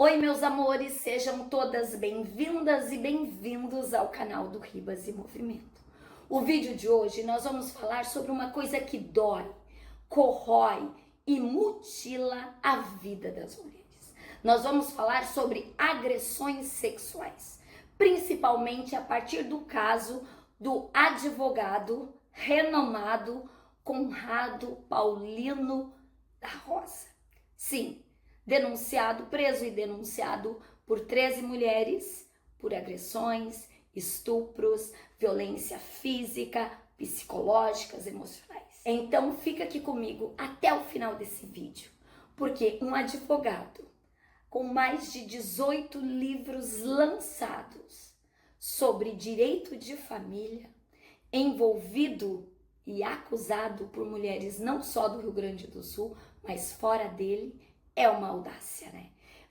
Oi, meus amores, sejam todas bem-vindas e bem-vindos ao canal do Ribas e Movimento. O vídeo de hoje nós vamos falar sobre uma coisa que dói, corrói e mutila a vida das mulheres. Nós vamos falar sobre agressões sexuais, principalmente a partir do caso do advogado renomado Conrado Paulino da Rosa. Sim, preso e denunciado por 13 mulheres por agressões, estupros, violência física, psicológicas, emocionais. Então fica aqui comigo até o final desse vídeo, porque um advogado com mais de 18 livros lançados sobre direito de família, envolvido e acusado por mulheres não só do Rio Grande do Sul, mas fora dele, é uma audácia, né?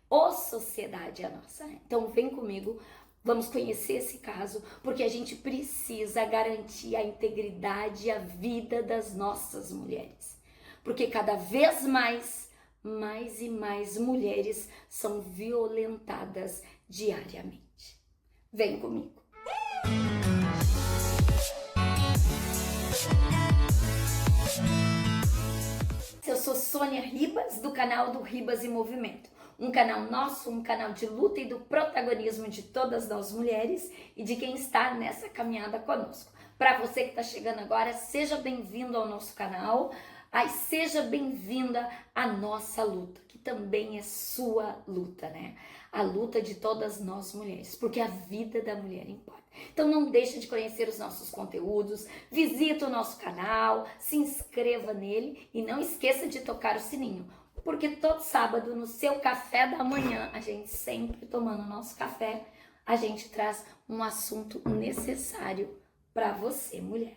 Ô sociedade a nossa, né? Então vem comigo, vamos conhecer esse caso, porque a gente precisa garantir a integridade e a vida das nossas mulheres. Porque cada vez mais e mais mulheres são violentadas diariamente. Vem comigo. Eu sou Sônia Ribas, do canal do Ribas e Movimento. Um canal nosso, um canal de luta e do protagonismo de todas nós mulheres e de quem está nessa caminhada conosco. Para você que está chegando agora, seja bem-vindo ao nosso canal, seja bem-vinda à nossa luta, que também é sua luta, né? A luta de todas nós mulheres, porque a vida da mulher importa. Então não deixe de conhecer os nossos conteúdos, visita o nosso canal, se inscreva nele e não esqueça de tocar o sininho, porque todo sábado no seu café da manhã, a gente sempre tomando nosso café, a gente traz um assunto necessário para você, mulher.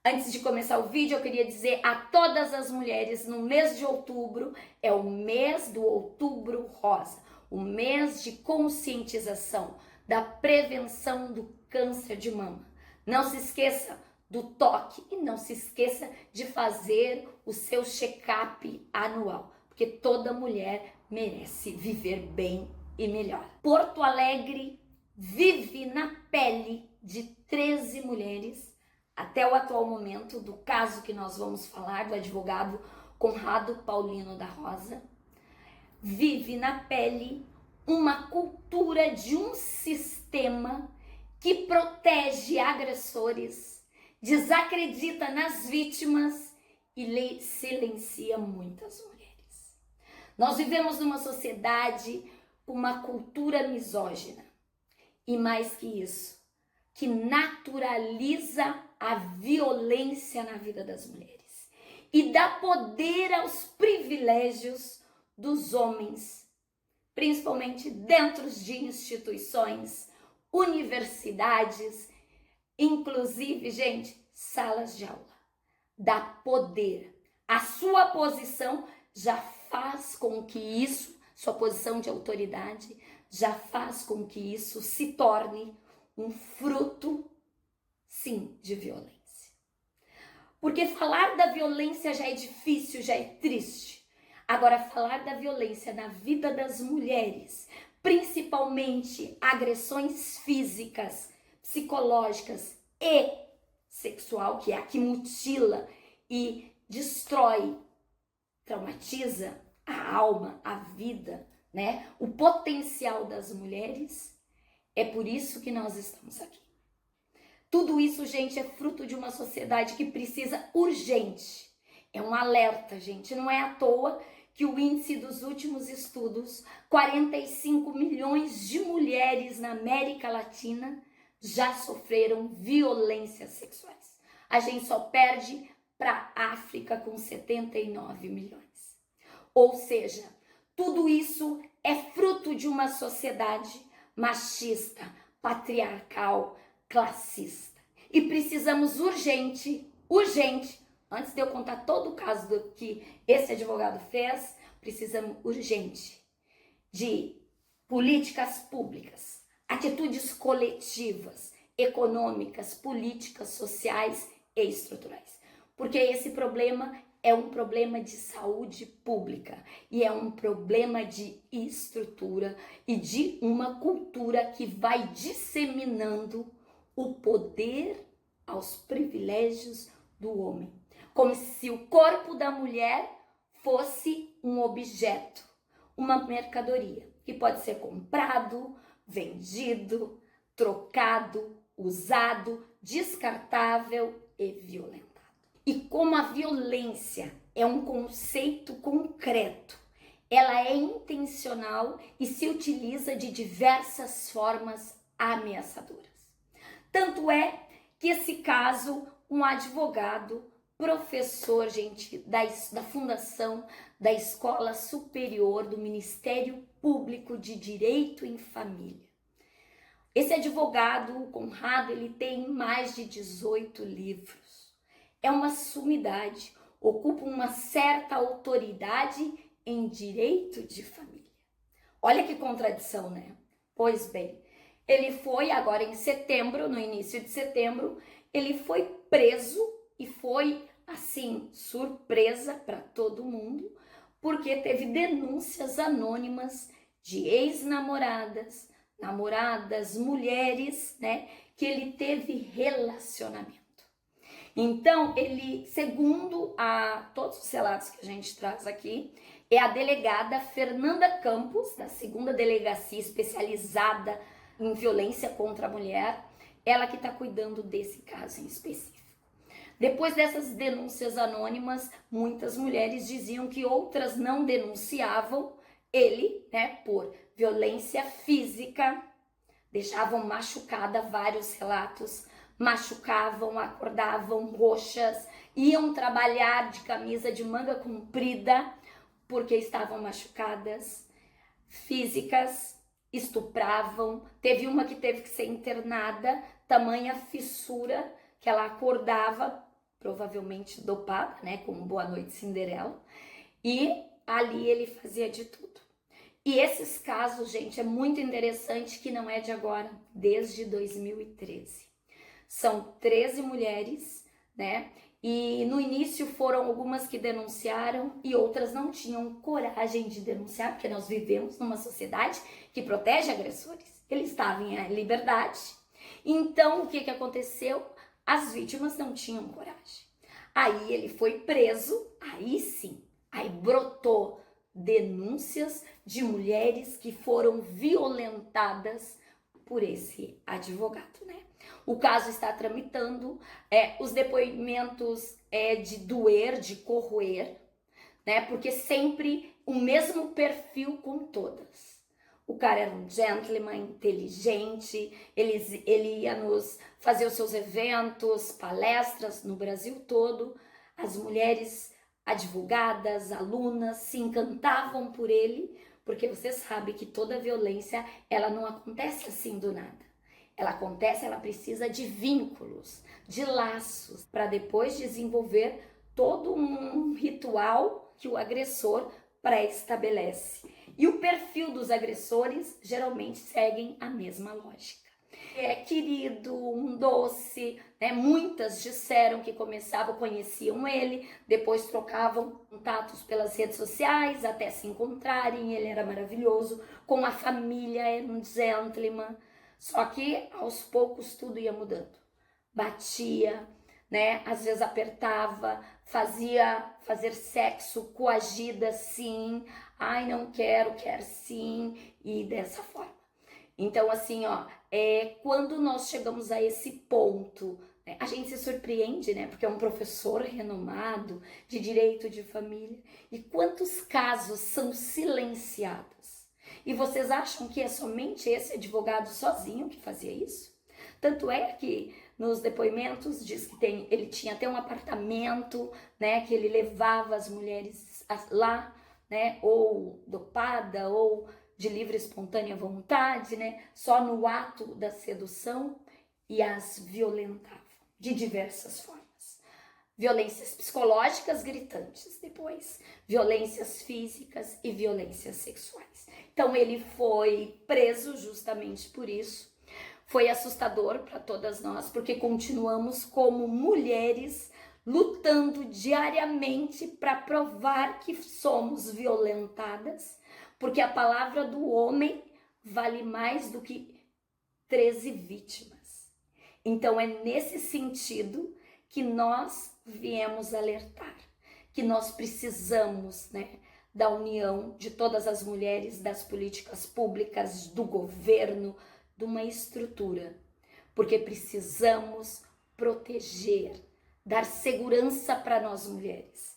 Antes de começar o vídeo, eu queria dizer a todas as mulheres, no mês de outubro, é o mês do Outubro Rosa, o mês de conscientização da prevenção do câncer de mama. Não se esqueça do toque e não se esqueça de fazer o seu check-up anual, porque toda mulher merece viver bem e melhor. Porto Alegre vive na pele de 13 mulheres até o atual momento do caso que nós vamos falar, do advogado Conrado Paulino da Rosa. Vive na pele uma cultura de um sistema que protege agressores, desacredita nas vítimas e silencia muitas mulheres. Nós vivemos numa sociedade com uma cultura misógina e, mais que isso, que naturaliza a violência na vida das mulheres e dá poder aos privilégios dos homens, principalmente dentro de instituições, universidades, inclusive, gente, salas de aula. Dá poder. A sua posição já faz com que isso, sua posição de autoridade, já faz com que isso se torne um fruto, sim, de violência. Porque falar da violência já é difícil, já é triste. Agora, falar da violência na vida das mulheres, principalmente agressões físicas, psicológicas e sexual, que é a que mutila e destrói, traumatiza a alma, a vida, né? O potencial das mulheres, é por isso que nós estamos aqui. Tudo isso, gente, é fruto de uma sociedade que precisa urgente. É um alerta, gente. Não é à toa que o índice dos últimos estudos, 45 milhões de mulheres na América Latina já sofreram violências sexuais. A gente só perde para a África com 79 milhões. Ou seja, tudo isso é fruto de uma sociedade machista, patriarcal, classista. E precisamos urgente, antes de eu contar todo o caso do que esse advogado fez, precisamos urgente de políticas públicas, atitudes coletivas, econômicas, políticas, sociais e estruturais. Porque esse problema é um problema de saúde pública e é um problema de estrutura e de uma cultura que vai disseminando o poder aos privilégios do homem, como se o corpo da mulher fosse um objeto, uma mercadoria que pode ser comprado, vendido, trocado, usado, descartável e violentado. E como a violência é um conceito concreto, ela é intencional e se utiliza de diversas formas ameaçadoras. Tanto é que esse caso, um advogado, professor, gente, da Fundação da Escola Superior do Ministério Público de Direito em Família. Esse advogado, o Conrado, ele tem mais de 18 livros. É uma sumidade, ocupa uma certa autoridade em direito de família. Olha que contradição, né? Pois bem, ele foi agora em setembro, no início de setembro, ele foi preso e foi, assim, surpresa para todo mundo, porque teve denúncias anônimas de ex-namoradas, namoradas, mulheres, né, que ele teve relacionamento. Então, ele, segundo todos os relatos que a gente traz aqui, é a delegada Fernanda Campos, da 2ª Delegacia Especializada em Violência contra a Mulher, ela que está cuidando desse caso em específico. Depois dessas denúncias anônimas, muitas mulheres diziam que outras não denunciavam ele, né, por violência física, deixavam machucada, vários relatos, machucavam, acordavam roxas, iam trabalhar de camisa de manga comprida porque estavam machucadas, físicas, estupravam. Teve uma que teve que ser internada, tamanha fissura que ela acordava, provavelmente dopada, né, como Boa Noite Cinderela, e ali ele fazia de tudo. E esses casos, gente, é muito interessante que não é de agora, desde 2013. São 13 mulheres, né? E no início foram algumas que denunciaram e outras não tinham coragem de denunciar, porque nós vivemos numa sociedade que protege agressores. Eles estavam em liberdade. Então, o que aconteceu? As vítimas não tinham coragem. Aí ele foi preso, aí sim, aí brotou denúncias de mulheres que foram violentadas por esse advogado, né? O caso está tramitando, os depoimentos de doer, de corroer, né? Porque sempre o mesmo perfil com todas. O cara era um gentleman, inteligente, ele ia nos fazer os seus eventos, palestras no Brasil todo. As mulheres advogadas, alunas, se encantavam por ele, porque você sabe que toda violência, ela não acontece assim do nada. Ela acontece, ela precisa de vínculos, de laços, para depois desenvolver todo um ritual que o agressor pré-estabelece. E o perfil dos agressores geralmente seguem a mesma lógica. É querido, um doce, né? Muitas disseram que conheciam ele, depois trocavam contatos pelas redes sociais até se encontrarem. Ele era maravilhoso, com a família, era um gentleman. Só que aos poucos tudo ia mudando. Batia, né? Às vezes apertava, fazer sexo coagida, sim. Ai, não quero, quero sim. E dessa forma. Então, assim, quando nós chegamos a esse ponto, né, a gente se surpreende, né? Porque é um professor renomado de direito de família. E quantos casos são silenciados? E vocês acham que é somente esse advogado sozinho que fazia isso? Tanto é que nos depoimentos diz que ele tinha até um apartamento, né? Que ele levava as mulheres lá, né? Ou dopada, ou de livre e espontânea vontade, né? Só no ato da sedução, e as violentavam de diversas formas. Violências psicológicas gritantes, depois violências físicas e violências sexuais. Então ele foi preso justamente por isso. Foi assustador para todas nós, porque continuamos como mulheres lutando diariamente para provar que somos violentadas, porque a palavra do homem vale mais do que 13 vítimas. Então é nesse sentido que nós viemos alertar, que nós precisamos, da união de todas as mulheres, das políticas públicas, do governo, de uma estrutura, porque precisamos proteger, dar segurança para nós mulheres.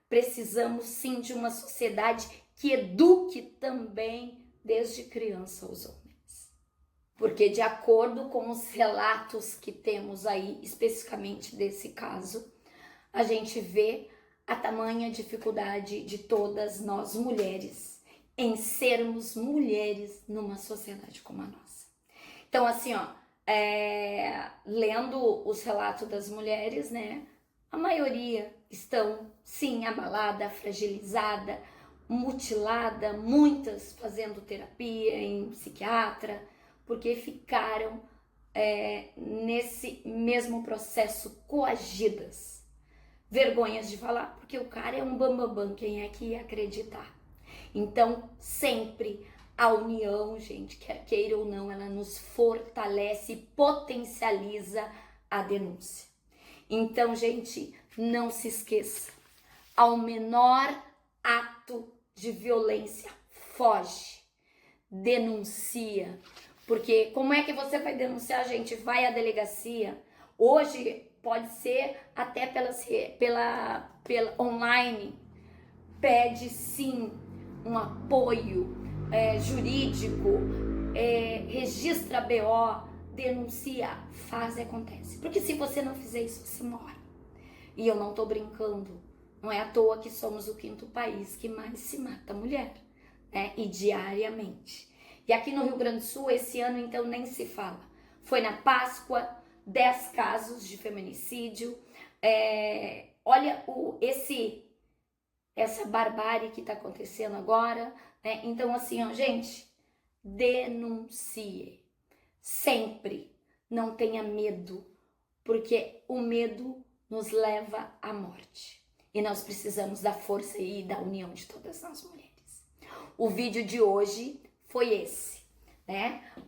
Precisamos sim de uma sociedade que eduque também desde criança os homens. Porque de acordo com os relatos que temos aí, especificamente desse caso, a gente vê a tamanha dificuldade de todas nós mulheres em sermos mulheres numa sociedade como a nossa. Então assim, lendo os relatos das mulheres, a maioria estão sim abalada, fragilizada, mutilada, muitas fazendo terapia em psiquiatra, porque ficaram nesse mesmo processo coagidas. Vergonhas de falar, porque o cara é um bambambam, quem é que ia acreditar? Então, sempre a união, gente, quer queira ou não, ela nos fortalece e potencializa a denúncia. Então, gente, não se esqueça, ao menor ato de violência, foge, denuncia. Porque como é que você vai denunciar, gente? Vai à delegacia. Hoje pode ser até pela online. Pede sim um apoio jurídico, registra BO, denuncia, faz e acontece. Porque se você não fizer isso, você morre. E eu não tô brincando. Não é à toa que somos o 5º país que mais se mata mulher, e diariamente. E aqui no Rio Grande do Sul, esse ano, então, nem se fala. Foi na Páscoa, 10 casos de feminicídio. Olha essa barbárie que está acontecendo agora. Então, assim, gente, denuncie. Sempre. Não tenha medo, porque o medo nos leva à morte. E nós precisamos da força e da união de todas nós mulheres. O vídeo de hoje foi esse,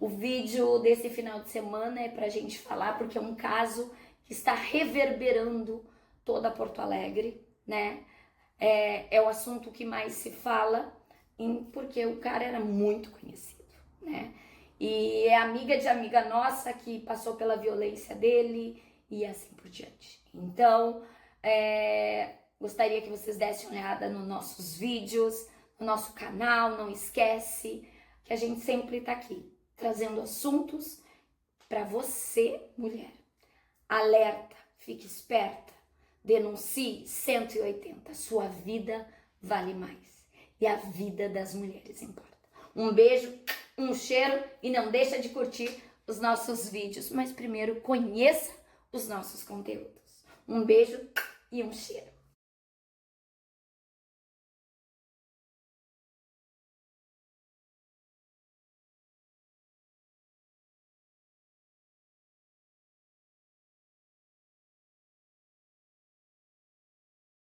O vídeo desse final de semana é pra gente falar, porque é um caso que está reverberando toda Porto Alegre, É o assunto que mais se fala, porque o cara era muito conhecido, E é amiga de amiga nossa que passou pela violência dele e assim por diante. Então, gostaria que vocês dessem uma olhada nos nossos vídeos, no nosso canal. Não esquece que a gente sempre tá aqui, trazendo assuntos para você, mulher. Alerta, fique esperta, denuncie 180. Sua vida vale mais. E a vida das mulheres importa. Um beijo, um cheiro e não deixa de curtir os nossos vídeos. Mas primeiro conheça os nossos conteúdos. Um beijo e um cheiro.